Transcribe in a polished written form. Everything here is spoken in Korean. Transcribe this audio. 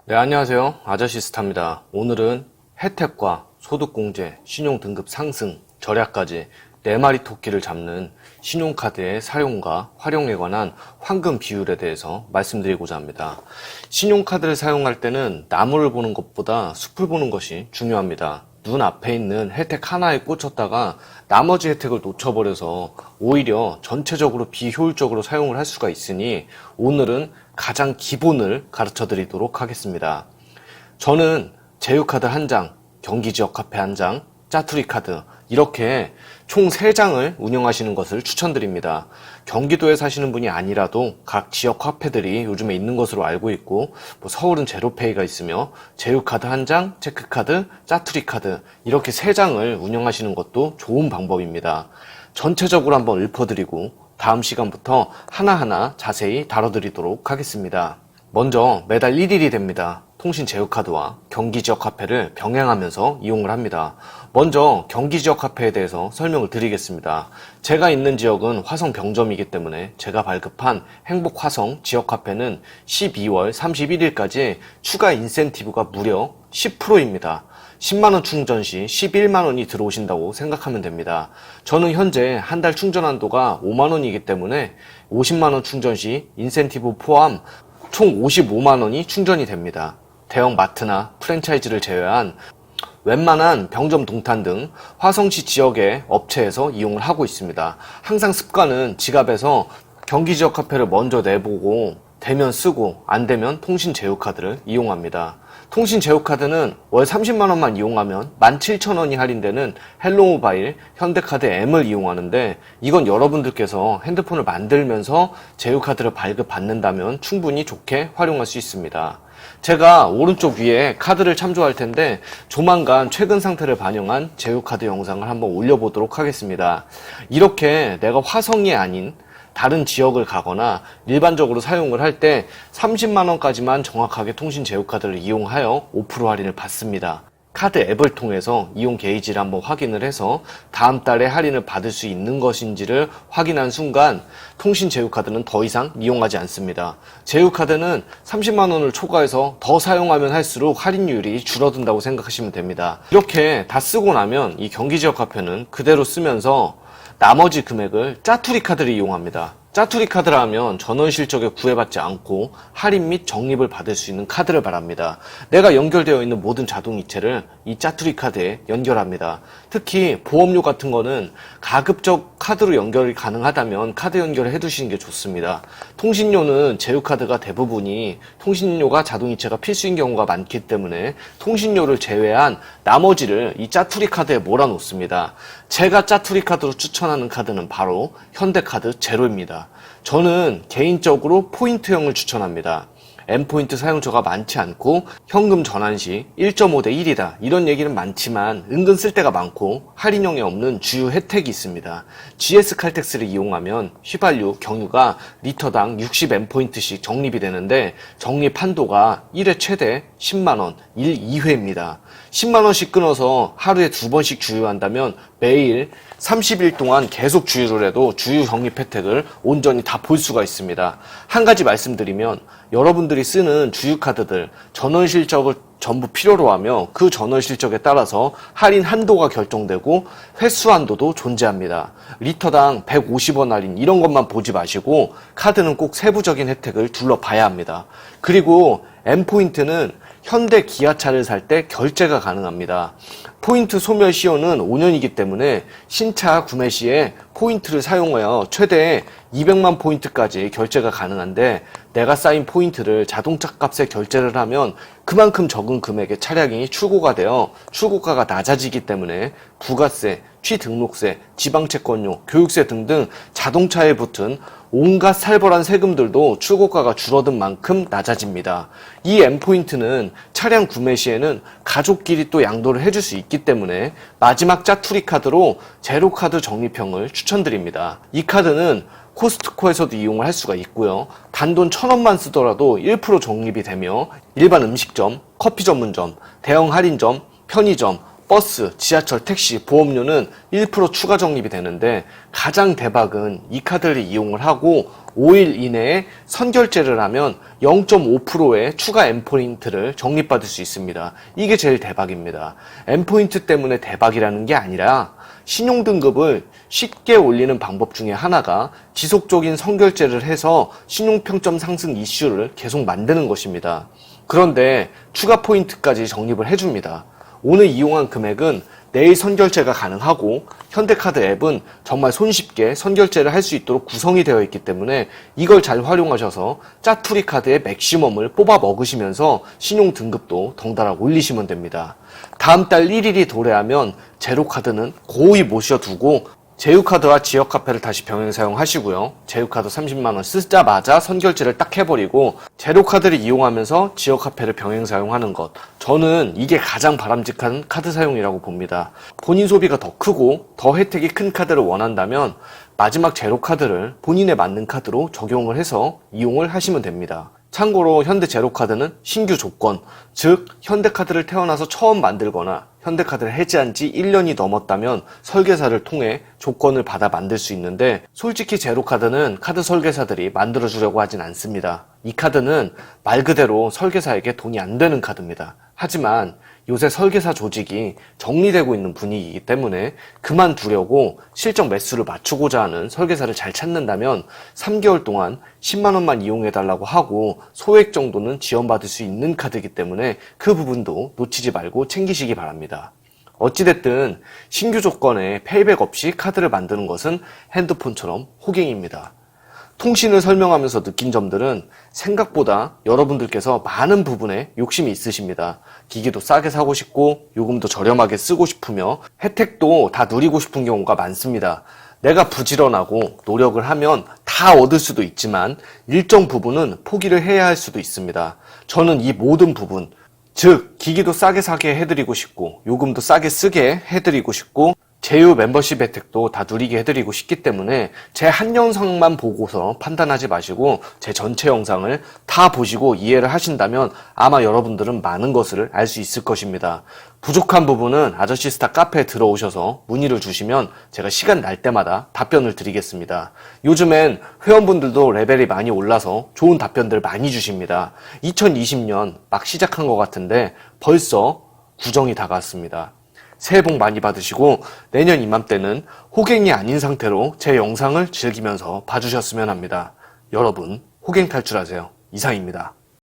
네, 안녕하세요. 아저씨스타입니다. 오늘은 혜택과 소득공제, 신용등급 상승, 절약까지 4마리 토끼를 잡는 신용카드의 사용과 활용에 관한 황금 비율에 대해서 말씀드리고자 합니다. 신용카드를 사용할 때는 나무를 보는 것보다 숲을 보는 것이 중요합니다. 눈앞에 있는 혜택 하나에 꽂혔다가 나머지 혜택을 놓쳐버려서 오히려 전체적으로 비효율적으로 사용을 할 수가 있으니 오늘은 가장 기본을 가르쳐 드리도록 하겠습니다. 저는 제휴카드 1장, 경기지역화폐 1장, 짜투리카드 이렇게 총 3장을 운영하시는 것을 추천드립니다. 경기도에 사시는 분이 아니라도 각 지역 화폐들이 요즘에 있는 것으로 알고 있고 서울은 제로페이가 있으며 제휴카드 1장, 체크카드, 짜투리카드 이렇게 3장을 운영하시는 것도 좋은 방법입니다. 전체적으로 한번 읊어드리고 다음 시간부터 하나하나 자세히 다뤄드리도록 하겠습니다. 먼저 매달 1일이 됩니다. 통신 제휴카드와 경기지역 화폐를 병행하면서 이용을 합니다. 먼저 경기지역 화폐에 대해서 설명을 드리겠습니다. 제가 있는 지역은 화성 병점이기 때문에 제가 발급한 행복화성 지역 화폐는 12월 31일까지 추가 인센티브가 무려 10%입니다. 10만원 충전 시 11만원이 들어오신다고 생각하면 됩니다. 저는 현재 한 달 충전 한도가 5만원이기 때문에 50만원 충전 시 인센티브 포함 총 55만원이 충전이 됩니다. 대형 마트나 프랜차이즈를 제외한 웬만한 병점 동탄 등 화성시 지역의 업체에서 이용을 하고 있습니다. 항상 습관은 지갑에서 경기지역 화폐를 먼저 내보고 되면 쓰고 안 되면 통신 제휴카드를 이용합니다. 통신 제휴카드는 월 30만원만 이용하면 17,000원이 할인되는 헬로모바일 현대카드 M을 이용하는데 이건 여러분들께서 핸드폰을 만들면서 제휴카드를 발급받는다면 충분히 좋게 활용할 수 있습니다. 제가 오른쪽 위에 카드를 참조할 텐데 조만간 최근 상태를 반영한 제휴카드 영상을 한번 올려보도록 하겠습니다. 이렇게 내가 화성이 아닌 다른 지역을 가거나 일반적으로 사용을 할 때 30만원까지만 정확하게 통신 제휴카드를 이용하여 5% 할인을 받습니다. 카드 앱을 통해서 이용 게이지를 한번 확인을 해서 다음 달에 할인을 받을 수 있는 것인지를 확인한 순간 통신 제휴카드는 더 이상 이용하지 않습니다. 제휴카드는 30만원을 초과해서 더 사용하면 할수록 할인율이 줄어든다고 생각하시면 됩니다. 이렇게 다 쓰고 나면 이 경기지역 화폐는 그대로 쓰면서 나머지 금액을 짜투리 카드를 이용합니다. 짜투리 카드라 하면 전원 실적에 구애받지 않고 할인 및 적립을 받을 수 있는 카드를 말합니다. 내가 연결되어 있는 모든 자동이체를 이 짜투리 카드에 연결합니다. 특히 보험료 같은 거는 가급적 카드로 연결이 가능하다면 카드 연결을 해두시는 게 좋습니다. 통신료는 제휴카드가 대부분이 통신료가 자동이체가 필수인 경우가 많기 때문에 통신료를 제외한 나머지를 이 짜투리 카드에 몰아놓습니다. 제가 짜투리 카드로 추천하는 카드는 바로 현대카드 제로입니다. 저는 개인적으로 포인트형을 추천합니다. M포인트 사용처가 많지 않고 현금 전환 시 1.5대 1이다 이런 얘기는 많지만 은근 쓸 때가 많고 할인형에 없는 주요 혜택이 있습니다. GS 칼텍스를 이용하면 휘발유, 경유가 리터당 60 M포인트씩 적립이 되는데 적립 한도가 1회 최대 10만원, 1, 2회입니다. 10만원씩 끊어서 하루에 2번씩 주유한다면 매일 30일 동안 계속 주유를 해도 주유 적립 혜택을 온전히 다 볼 수가 있습니다. 한 가지 말씀드리면 여러분들이 쓰는 주유카드들 전원 실적을 전부 필요로 하며 그 전원 실적에 따라서 할인 한도가 결정되고 횟수 한도도 존재합니다. 리터당 150원 할인 이런 것만 보지 마시고 카드는 꼭 세부적인 혜택을 둘러봐야 합니다. 그리고 M포인트는 현대 기아차를 살 때 결제가 가능합니다. 포인트 소멸 시효는 5년이기 때문에 신차 구매 시에 포인트를 사용하여 최대 200만 포인트까지 결제가 가능한데 내가 쌓인 포인트를 자동차 값에 결제를 하면 그만큼 적은 금액의 차량이 출고가 되어 출고가가 낮아지기 때문에 부가세, 취등록세, 지방채권료, 교육세 등등 자동차에 붙은 온갖 살벌한 세금들도 출고가가 줄어든 만큼 낮아집니다. 이 M포인트는 차량 구매 시에는 가족끼리 또 양도를 해줄 수 있기 때문에 마지막 짜투리 카드로 제로카드 적립형을 추천드립니다. 이 카드는 코스트코에서도 이용을 할 수가 있고요. 단돈 1,000원만 쓰더라도 1% 적립이 되며 일반 음식점, 커피 전문점, 대형 할인점, 편의점, 버스, 지하철, 택시, 보험료는 1% 추가 적립이 되는데 가장 대박은 이 카드를 이용을 하고 5일 이내에 선결제를 하면 0.5%의 추가 N포인트를 적립받을 수 있습니다. 이게 제일 대박입니다. N포인트 때문에 대박이라는 게 아니라 신용등급을 쉽게 올리는 방법 중에 하나가 지속적인 선결제를 해서 신용평점 상승 이슈를 계속 만드는 것입니다. 그런데 추가 포인트까지 적립을 해줍니다. 오늘 이용한 금액은 내일 선결제가 가능하고 현대카드 앱은 정말 손쉽게 선결제를 할 수 있도록 구성이 되어 있기 때문에 이걸 잘 활용하셔서 짜투리 카드의 맥시멈을 뽑아 먹으시면서 신용 등급도 덩달아 올리시면 됩니다. 다음 달 1일이 도래하면 제로카드는 고이 모셔두고 제휴카드와 지역카페를 다시 병행 사용하시고요. 제휴카드 30만원 쓰자마자 선결제를 딱 해버리고 제로카드를 이용하면서 지역카페를 병행 사용하는 것, 저는 이게 가장 바람직한 카드 사용이라고 봅니다. 본인 소비가 더 크고 더 혜택이 큰 카드를 원한다면 마지막 제로카드를 본인에 맞는 카드로 적용을 해서 이용을 하시면 됩니다. 참고로 현대 제로카드는 신규 조건, 즉 현대카드를 태어나서 처음 만들거나 현대카드를 해지한 지 1년이 넘었다면 설계사를 통해 조건을 받아 만들 수 있는데, 솔직히 제로카드는 카드 설계사들이 만들어주려고 하진 않습니다. 이 카드는 말 그대로 설계사에게 돈이 안 되는 카드입니다. 하지만 요새 설계사 조직이 정리되고 있는 분위기이기 때문에 그만두려고 실적 매수를 맞추고자 하는 설계사를 잘 찾는다면 3개월 동안 10만원만 이용해달라고 하고 소액 정도는 지원받을 수 있는 카드이기 때문에 그 부분도 놓치지 말고 챙기시기 바랍니다. 어찌됐든 신규 조건에 페이백 없이 카드를 만드는 것은 핸드폰처럼 호갱입니다. 통신을 설명하면서 느낀 점들은 생각보다 여러분들께서 많은 부분에 욕심이 있으십니다. 기기도 싸게 사고 싶고 요금도 저렴하게 쓰고 싶으며 혜택도 다 누리고 싶은 경우가 많습니다. 내가 부지런하고 노력을 하면 다 얻을 수도 있지만 일정 부분은 포기를 해야 할 수도 있습니다. 저는 이 모든 부분, 즉 기기도 싸게 사게 해드리고 싶고 요금도 싸게 쓰게 해드리고 싶고 제휴 멤버십 혜택도 다 누리게 해드리고 싶기 때문에 제 한 영상만 보고서 판단하지 마시고 제 전체 영상을 다 보시고 이해를 하신다면 아마 여러분들은 많은 것을 알 수 있을 것입니다. 부족한 부분은 아저씨스타 카페에 들어오셔서 문의를 주시면 제가 시간 날 때마다 답변을 드리겠습니다. 요즘엔 회원분들도 레벨이 많이 올라서 좋은 답변들 많이 주십니다. 2020년 막 시작한 것 같은데 벌써 구정이 다가왔습니다. 새해 복 많이 받으시고 내년 이맘때는 호갱이 아닌 상태로 제 영상을 즐기면서 봐주셨으면 합니다. 여러분, 호갱 탈출하세요. 이상입니다.